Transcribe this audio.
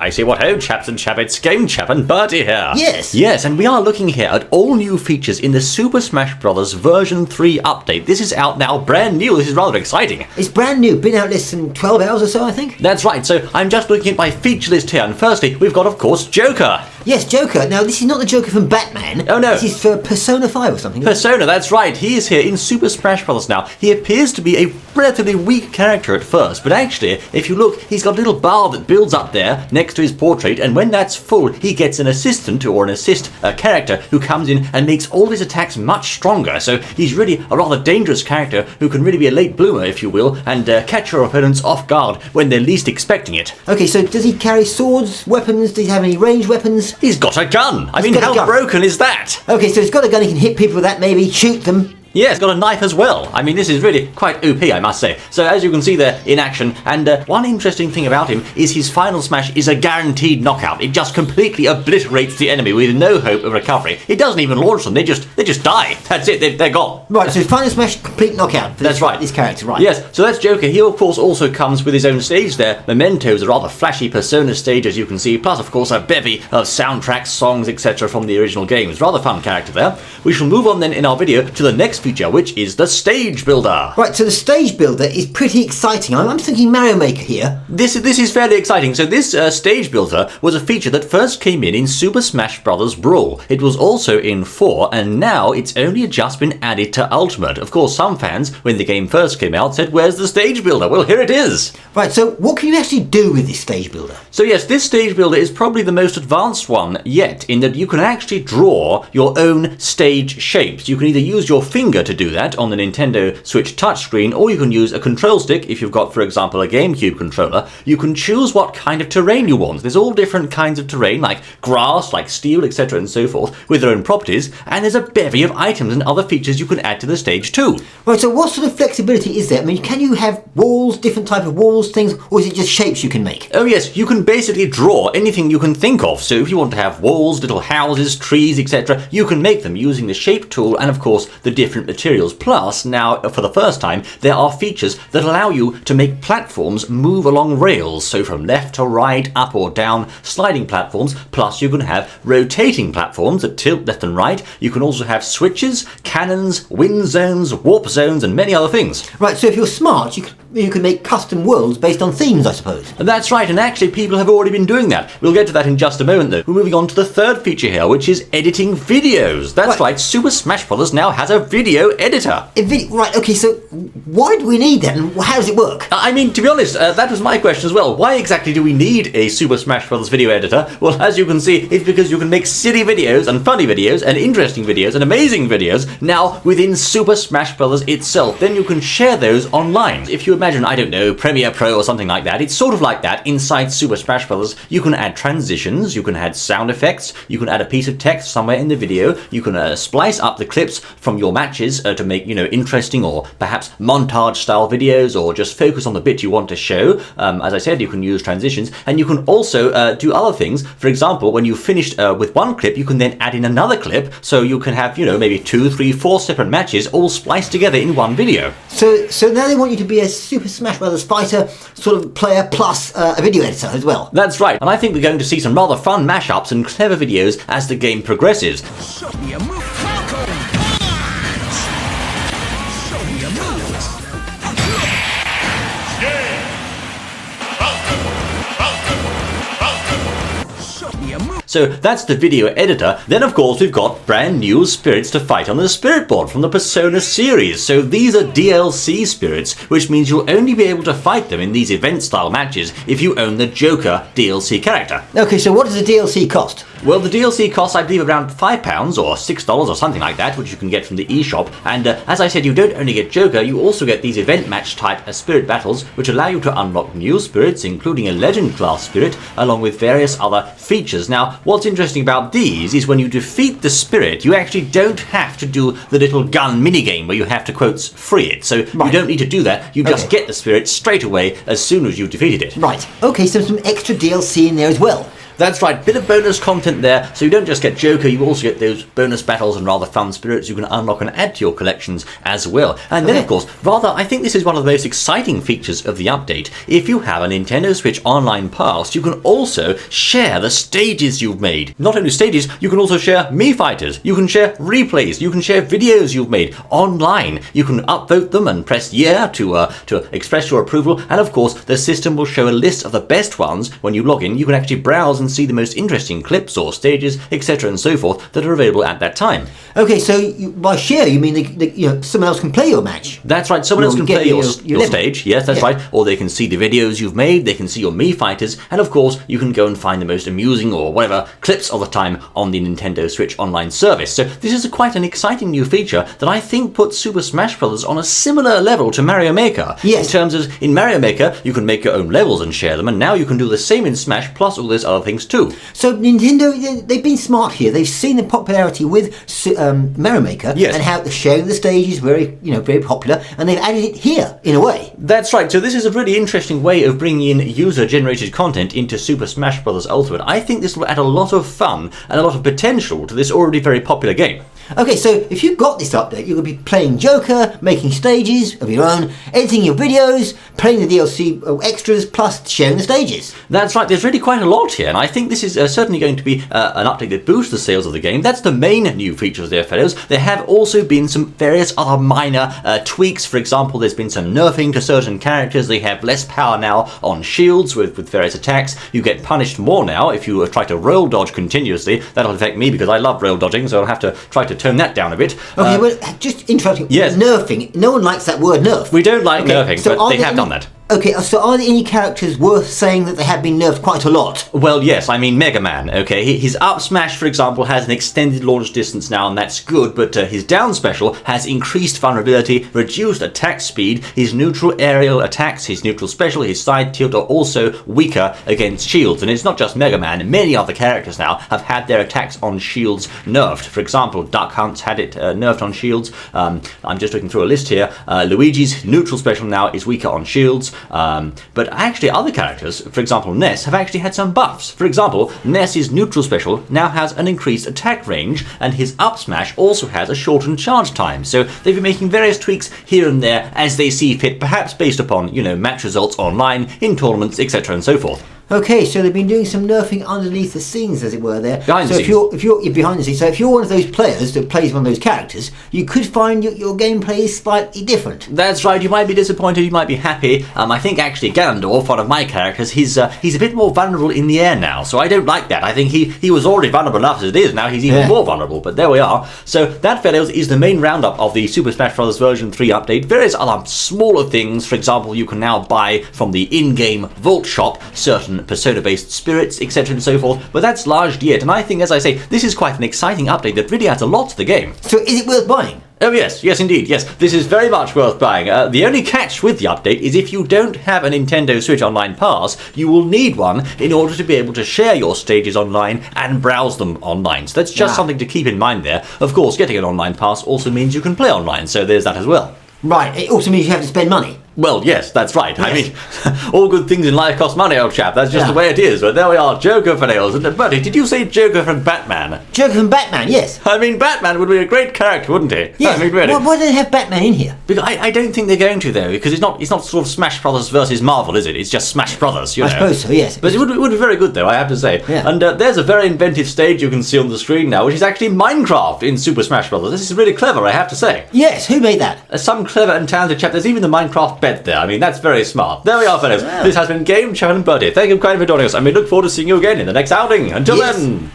I say what ho, chaps and chappets, GameChap and Bertie here. Yes. Yes, and we are looking here at all new features in the Super Smash Bros. Version 3 update. This is out now, brand new. This is rather exciting. It's brand new, been out less than 12 hours or so, I think. That's right, so I'm just looking at my feature list here, and firstly, we've got, of course, Joker. Yes, Joker. Now, this is not the Joker from Batman. Oh, no. This is for Persona 5 or something. Persona, that's right. He is here in Super Smash Bros. Now. He appears to be a relatively weak character at first, but actually, if you look, he's got a little bar that builds up there next to his portrait, and when that's full, he gets an assistant or an assist character who comes in and makes all his attacks much stronger. So he's really a rather dangerous character who can really be a late bloomer, if you will, and catch your opponents off guard when they're least expecting it. Okay, so does he carry swords, weapons? Does he have any ranged weapons? He's got a gun. I mean, how broken is that? Okay, so he's got a gun, he can hit people with that, maybe shoot them. Yeah, it's got a knife as well. I mean, this is really quite OP, I must say. So as you can see there in action, and one interesting thing about him is his final smash is a guaranteed knockout. It just completely obliterates the enemy with no hope of recovery. It doesn't even launch them, they just die. That's it, they're gone. Right, so final smash, complete knockout for this character, right? Yes, so that's Joker. He, of course, also comes with his own stage there. Memento's a rather flashy Persona stage, as you can see, plus, of course, a bevy of soundtracks, songs, etc. from the original games. Rather fun character there. We shall move on then in our video to the next feature, which is the Stage Builder. Right, so the Stage Builder is pretty exciting. I'm thinking Mario Maker here. This is fairly exciting. So this Stage Builder was a feature that first came in Super Smash Bros. Brawl. It was also in 4, and now it's only just been added to Ultimate. Of course, some fans, when the game first came out, said, where's the Stage Builder? Well, here it is. Right, so what can you actually do with this Stage Builder? So yes, this Stage Builder is probably the most advanced one yet, in that you can actually draw your own stage shapes. You can either use your finger to do that on the Nintendo Switch touchscreen, or you can use a control stick. If you've got, for example, a GameCube controller, you can choose what kind of terrain you want. There's all different kinds of terrain, like grass, like steel, etc. and so forth, with their own properties, and there's a bevy of items and other features you can add to the stage too. Right, so what sort of flexibility is there? I mean, can you have walls, different type of walls, things, or is it just shapes you can make? Oh yes, you can basically draw anything you can think of. So if you want to have walls, little houses, trees, etc., you can make them using the shape tool and, of course, the different materials. Plus, now, for the first time, there are features that allow you to make platforms move along rails. So from left to right, up or down, sliding platforms. Plus, you can have rotating platforms that tilt left and right. You can also have switches, cannons, wind zones, warp zones, and many other things. Right, so if you're smart, you can make custom worlds based on themes, I suppose. That's right, and actually people have already been doing that. We'll get to that in just a moment, though. We're moving on to the third feature here, which is editing videos. That's right, Super Smash Bros. Now has a video editor. Right, okay, so why do we need that, and how does it work? I mean, to be honest, that was my question as well. Why exactly do we need a Super Smash Bros. Video editor? Well, as you can see, it's because you can make silly videos and funny videos and interesting videos and amazing videos now within Super Smash Bros. Itself. Then you can share those online. If you imagine, I don't know, Premiere Pro or something like that, it's sort of like that inside Super Smash Bros. You can add transitions, you can add sound effects, you can add a piece of text somewhere in the video, you can splice up the clips from your matches to make, interesting or perhaps montage style videos, or just focus on the bit you want to show. As I said, you can use transitions, and you can also do other things. For example, when you've finished with one clip, you can then add in another clip, so you can have, maybe 2, 3, 4 separate matches all spliced together in one video. So now they want you to be a Super Smash Bros. Fighter sort of player plus a video editor as well. That's right, and I think we're going to see some rather fun mashups and clever videos as the game progresses. Show me a move. So that's the video editor. Then of course we've got brand new spirits to fight on the spirit board from the Persona series. So these are DLC spirits, which means you'll only be able to fight them in these event style matches if you own the Joker DLC character. Okay, so what does the DLC cost? Well, the DLC costs, I believe, around £5 or $6 or something like that, which you can get from the eShop. And as I said, you don't only get Joker, you also get these event match type spirit battles, which allow you to unlock new spirits, including a legend class spirit, along with various other features. Now, what's interesting about these is when you defeat the spirit, you actually don't have to do the little gun minigame where you have to, quotes, free it. So you don't need to do that, you just get the spirit straight away as soon as you've defeated it. Right, okay, so some extra DLC in there as well. That's right, bit of bonus content there, so you don't just get Joker, you also get those bonus battles and rather fun spirits you can unlock and add to your collections as well. And then, of course, I think this is one of the most exciting features of the update. If you have a Nintendo Switch Online Pass, you can also share the stages you've made. Not only stages, you can also share Mii Fighters, you can share replays, you can share videos you've made online. You can upvote them and press yeah to express your approval, and of course, the system will show a list of the best ones. When you log in, you can actually browse and see the most interesting clips or stages, etc. and so forth that are available at that time. Okay, so by share, you mean someone else can play your match? That's right, someone else can play your stage, yes, that's right, or they can see the videos you've made, they can see your Mii Fighters, and of course, you can go and find the most amusing or whatever clips of the time on the Nintendo Switch Online service. So this is quite an exciting new feature that I think puts Super Smash Bros. On a similar level to Mario Maker. Yes. In terms of, in Mario Maker, you can make your own levels and share them, and now you can do the same in Smash, plus all those other things too. So Nintendo, they've been smart here. They've seen the popularity with Mario Maker, yes, and how the sharing the stage is very popular, and they've added it here in a way. That's right. So this is a really interesting way of bringing in user-generated content into Super Smash Bros. Ultimate. I think this will add a lot of fun and a lot of potential to this already very popular game. Okay, so if you've got this update, you're going to be playing Joker, making stages of your own, editing your videos, playing the DLC extras, plus sharing the stages. That's right, there's really quite a lot here, and I think this is certainly going to be an update that boosts the sales of the game. That's the main new features there, fellows. There have also been some various other minor tweaks. For example, there's been some nerfing to certain characters. They have less power now on shields with various attacks. You get punished more now if you try to roll dodge continuously. That'll affect me because I love roll dodging, so I'll have to try to tone that down a bit. Okay, well, just interrupting. Yes. Nerfing. No one likes that word nerf. We don't like nerfing, so but they have done that. Okay, so are there any characters worth saying that they have been nerfed quite a lot? Well, yes, I mean Mega Man, okay? His up smash, for example, has an extended launch distance now, and that's good, but his down special has increased vulnerability, reduced attack speed, his neutral aerial attacks, his neutral special, his side tilt are also weaker against shields. And it's not just Mega Man, many other characters now have had their attacks on shields nerfed. For example, Duck Hunt's had it nerfed on shields. I'm just looking through a list here. Luigi's neutral special now is weaker on shields. But actually other characters, for example Ness, have actually had some buffs. For example, Ness's neutral special now has an increased attack range, and his up smash also has a shortened charge time. So they've been making various tweaks here and there as they see fit, perhaps based upon, match results online, in tournaments, etc. and so forth. Okay, so they've been doing some nerfing underneath the scenes, as it were, there. Behind the scenes. If you're behind the scenes, so if you're one of those players that plays one of those characters, you could find your gameplay is slightly different. That's right. You might be disappointed. You might be happy. I think actually Ganondorf, one of my characters, he's a bit more vulnerable in the air now. So I don't like that. I think he was already vulnerable enough as it is. Now he's even more vulnerable. But there we are. So that, fellows, is the main roundup of the Super Smash Bros. Version 3 update. Various other smaller things. For example, you can now buy from the in-game Vault shop certain Persona-based spirits, etc. and so forth, but that's largely it, and I think, as I say, this is quite an exciting update that really adds a lot to the game. So is it worth buying? Oh yes indeed, yes, this is very much worth buying. The only catch with the update is if you don't have a Nintendo Switch Online Pass, you will need one in order to be able to share your stages online and browse them online. So that's just something to keep in mind there. Of course, getting an online pass also means you can play online, so there's that as well. Right, it also means you have to spend money. Well, yes, that's right. Yes. I mean, all good things in life cost money, old chap. That's just the way it is. But there we are, Joker for nails. And Bertie, did you say Joker from Batman? Joker from Batman, yes. I mean, Batman would be a great character, wouldn't he? Yes. I mean, really. Why do they have Batman in here? Because I don't think they're going to, though, because it's not sort of Smash Brothers versus Marvel, is it? It's just Smash Brothers, you know. I suppose so, yes. But it would be very good, though, I have to say. Yeah. And there's a very inventive stage you can see on the screen now, which is actually Minecraft in Super Smash Brothers. This is really clever, I have to say. Yes, who made that? Some clever and talented chap. There's even the Minecraft bed there. I mean, that's very smart. There we are, fellas. Wow. This has been GameChap and Bertie. Thank you kindly for joining us, and we look forward to seeing you again in the next outing. Until then.